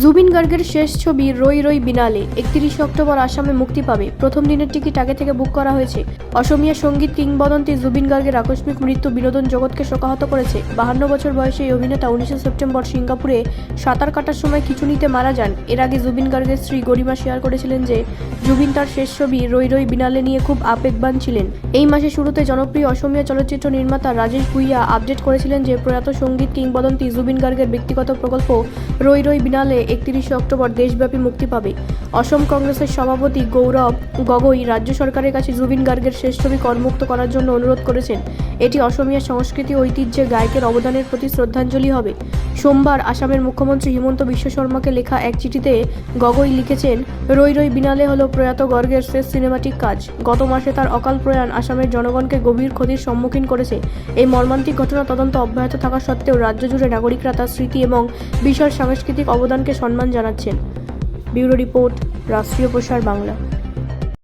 জুবিন গার্গের শেষ ছবি রই রই বিনালে 31 অক্টোবর আসামে মুক্তি পাবে। প্রথম দিনের টিকিট আগে থেকে বুক করা হয়েছে। অসমীয়া সঙ্গীত কিংবদন্তি জুবিন গার্গের আকস্মিক মৃত্যু বিনোদন জগৎকে শোকাহত করেছে। 52 বছর বয়সে এই অভিনেতা 19 সেপ্টেম্বর সিঙ্গাপুরে সাঁতার কাটার সময় খিঁচুনিতে মারা যান। এর আগে জুবিন গার্গের স্ত্রী গরিমা শেয়ার করেছিলেন যে জুবিন তার শেষ ছবি রই রই বিনালে নিয়ে খুব আবেগবান ছিলেন। এই মাসের শুরুতে জনপ্রিয় অসমীয়া চলচ্চিত্র নির্মাতা রাজেশ ভুইয়া আপডেট করেছিলেন যে প্রয়াত সঙ্গীত কিংবদন্তি জুবিন গার্গের ব্যক্তিগত প্রকল্প রই রই বিনালে 31 অক্টোবর দেশব্যাপী মুক্তি পাবে। অসম কংগ্রেসের সভাপতি গৌরব গগৈ রাজ্য সরকারের কাছে জুবিন গার্গের শেষ ছবি করমুক্ত করার জন্য অনুরোধ করেছেন। এটি অসমীয়া সংস্কৃতি ঐতিহ্যে গায়কের অবদানের প্রতি শ্রদ্ধাঞ্জলি হবে। সোমবার আসামের মুখ্যমন্ত্রী হিমন্ত বিশ্ব শর্মাকে লেখা এক চিঠিতে গগৈ লিখেছেন, রই রই বিনালে হলো প্রয়াত গার্গের শেষ সিনেমাটিক কাজ। গত মাসে তার অকাল প্রয়াণ আসামের জনগণকে গভীর ক্ষতির সম্মুখীন করেছে। এই মর্মান্তিক ঘটনা তদন্ত অব্যাহত থাকা সত্ত্বেও রাজ্য জুড়ে নাগরিকরা তার স্মৃতি এবং বিশাল সাংস্কৃতিক অবদানকে সম্মান জানাচ্ছেন। ব্যুরো রিপোর্ট, রাষ্ট্রীয় প্রসার বাংলা।